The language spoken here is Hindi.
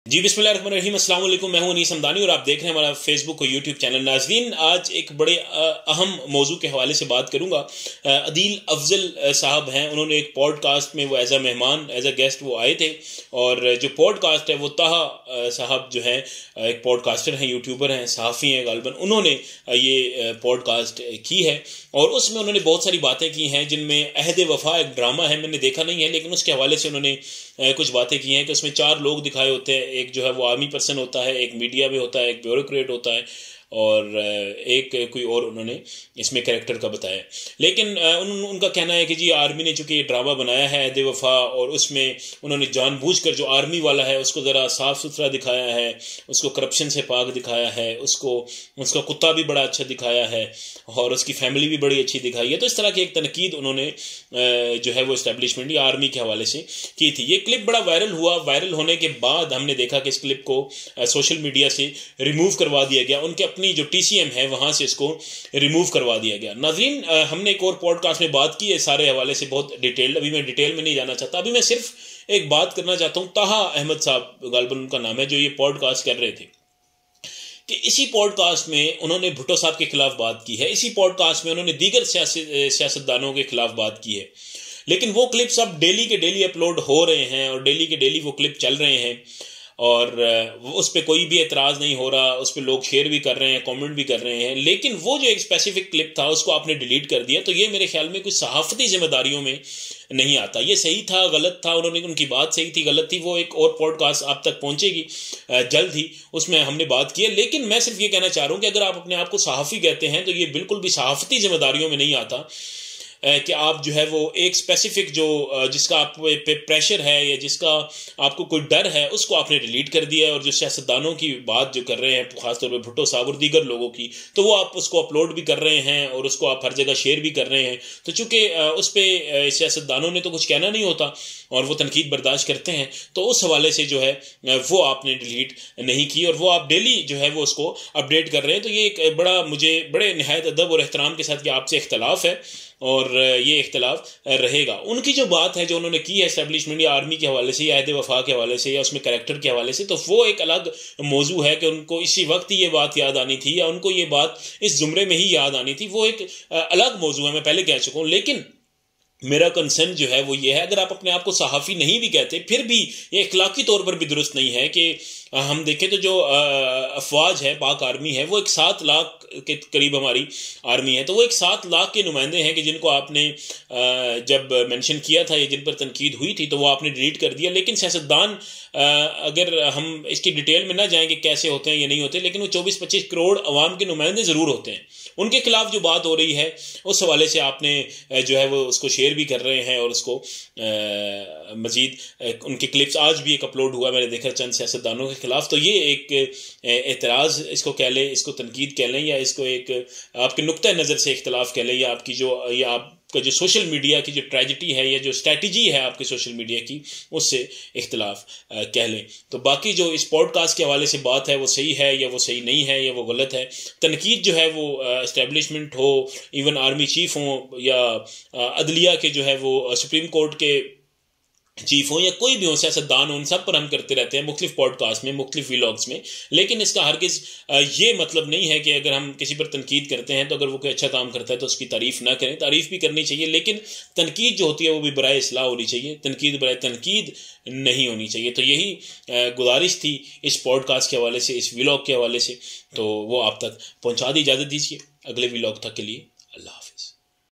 जी बिस्मिल्लाहिर्रहमानिर्रहीम, अस्सलाम वालेकुम। मैं हूं अनीस हमदानी और आप देख रहे हैं हमारा फेसबुक और यूट्यूब चैनल। नाज़रीन, आज एक बड़े अहम मौजू के हवाले से बात करूंगा। अदील अफजल साहब हैं, उन्होंने एक पॉडकास्ट में वो एज अ मेहमान, एज अ गेस्ट वो आए थे। और जो पॉडकास्ट है वो ताहा साहब जो हैं, एक पॉडकास्टर हैं, यूट्यूबर हैं, सहाफ़ी हैं गालिबन। उन्होंने ये पॉडकास्ट की है और उसमें उन्होंने बहुत सारी बातें की हैं जिनमें अहद वफ़ा एक ड्रामा है, मैंने देखा नहीं है, लेकिन उसके हवाले से उन्होंने कुछ बातें की हैं कि उसमें 4 लोग दिखाए होते हैं। एक जो है वो आर्मी पर्सन होता है, एक मीडिया में होता है, एक ब्यूरोक्रेट होता है और एक कोई और उन्होंने इसमें कैरेक्टर का बताया। लेकिन उनका कहना है कि जी आर्मी ने चूंकि ये ड्रामा बनाया है अहद वफ़ा, और उसमें उन्होंने जानबूझकर जो आर्मी वाला है उसको ज़रा साफ़ सुथरा दिखाया है, उसको करप्शन से पाक दिखाया है, उसका कुत्ता भी बड़ा अच्छा दिखाया है और उसकी फैमिली भी बड़ी अच्छी दिखाई है। तो इस तरह की एक तनकीद उन्होंने जो है वो इस्टेब्लिशमेंट या आर्मी के हवाले से की थी। ये क्लिप बड़ा वायरल हुआ। वायरल होने के बाद हमने देखा कि इस क्लिप को सोशल मीडिया से रिमूव करवा दिया गया। उनके अपनी जो TCM है वहाँ से इसको रिमूव करवा दिया गया। नाज़रीन, हमने एक और पॉडकास्ट में बात की है सारे हवाले से बहुत डिटेल्ड। अभी मैं डिटेल में नहीं जाना चाहता। अभी मैं सिर्फ एक बात करना चाहता हूँ। ताहा अहमद साहब गालिबन उनका नाम है, जो ये पॉडकास्ट कर रहे थे, कि इसी पॉडकास्ट में उन्होंने भुट्टो साहब के खिलाफ बात की है, इसी पॉडकास्ट में उन्होंने दीगर सियासतदानों के खिलाफ बात की है। लेकिन वो क्लिप्स अब डेली के डेली अपलोड हो रहे हैं और डेली के डेली वो क्लिप चल रहे हैं और उस पर कोई भी एतराज़ नहीं हो रहा, उस पर लोग शेयर भी कर रहे हैं, कमेंट भी कर रहे हैं। लेकिन वो जो एक स्पेसिफिक क्लिप था उसको आपने डिलीट कर दिया, तो ये मेरे ख्याल में कुछ सहाफ़ती जिम्मेदारियों में नहीं आता। ये सही था, गलत था, उनकी बात सही थी, गलत थी, वो एक और पॉडकास्ट आप तक पहुंचेगी जल्द ही, उसमें हमने बात की है। लेकिन मैं सिर्फ ये कहना चाह रहा हूँ कि अगर आप अपने आप को सहाफ़ी कहते हैं तो ये बिल्कुल भी सहाफ़ती जिम्मेदारियों में नहीं आता कि आप जो है वो एक स्पेसिफिक जो जिसका आप पे प्रेशर है या जिसका आपको कोई डर है उसको आपने डिलीट कर दिया है। और जो सियासतदानों की बात जो कर रहे हैं, खासतौर पे भुट्टो साहब और दीगर लोगों की, तो वो आप उसको अपलोड भी कर रहे हैं और उसको आप हर जगह शेयर भी कर रहे हैं। तो चूंकि उस पर सियासतदानों ने तो कुछ कहना नहीं होता और वो तनकीद बर्दाश्त करते हैं, तो उस हवाले से जो है वो आपने डिलीट नहीं की और वो आप डेली जो है वो उसको अपडेट कर रहे हैं। तो ये एक मुझे बड़े निहायत अदब और एहतराम के साथ कि आपसे इख्तलाफ है और ये इख्तलाफ रहेगा। उनकी जो बात है जो उन्होंने की है एस्टेब्लिशमेंट या आर्मी के हवाले से या अहद वफ़ा के हवाले से या उसमें कैरेक्टर के हवाले से, तो वो एक अलग मौजू है कि उनको इसी वक्त ये बात याद आनी थी या उनको ये बात इस जुमरे में ही याद आनी थी, वो एक अलग मौजू है, मैं पहले कह चुका हूँ। लेकिन मेरा कंसर्न जो है वो ये है, अगर आप अपने आप को सहाफ़ी नहीं भी कहते, फिर भी ये अखलाकी तौर पर भी दुरुस्त नहीं है कि हम देखें तो जो अफवाज है, पाक आर्मी है, वो एक 7 लाख के करीब हमारी आर्मी है। तो वो एक 7 लाख के नुमाइंदे हैं कि जिनको आपने जब मेंशन किया था या जिन पर तनकीद हुई थी तो वो आपने डिलीट कर दिया। लेकिन सियासतदान, अगर हम इसकी डिटेल में ना जाएंगे कैसे होते हैं या नहीं होते, लेकिन वो 24-25 करोड़ अवाम के नुमाइंदे ज़रूर होते हैं। उनके खिलाफ जो बात हो रही है उस हवाले से आपने जो है वो उसको शेयर भी कर रहे हैं और उसको मज़ीद उनके क्लिप्स आज भी एक अपलोड हुआ, मैंने देखा चंद सियासतदानों के खिलाफ। तो ये एक एतराज़ इसको कह लें, इसको तनकीद कह लें, या इसको एक आपके नुक्ता नज़र से इख्तलाफ कह लें, या आपकी जो या आपका जो सोशल मीडिया की जो ट्रेजिडी है या जो स्ट्रैटेजी है आपकी सोशल मीडिया की, उससे इख्तलाफ कह लें। तो बाकी जो इस पॉडकास्ट के हवाले से बात है वो सही है या वो सही नहीं है या वो गलत है। तनकीद जो है वो इस्टेब्लिशमेंट हो, इवन आर्मी चीफ हो या अदलिया के जो है वो सुप्रीम कोर्ट के चीफ हो या कोई भी हो, सियासतदान हो, उन सब पर हम करते रहते हैं मुख्तलिफ पॉडकास्ट में, मुख्तलिफ व्लॉग्स में। लेकिन इसका हरगिज़ ये मतलब नहीं है कि अगर हम किसी पर तनकीद करते हैं तो अगर वो कोई अच्छा काम करता है तो उसकी तारीफ़ ना करें। तारीफ़ भी करनी चाहिए, लेकिन तनकीद जो होती है वो भी बराए इस्लाह होनी चाहिए, तनकीद बराए तनकीद नहीं होनी चाहिए। तो यही गुजारिश थी इस पॉडकास्ट के हवाले से, इस व्लॉग के हवाले से। तो वो आप तक पहुँचा दी, इजाज़त दीजिए। अगले व्लॉग तक के लिए अल्लाह हाफ़िज़।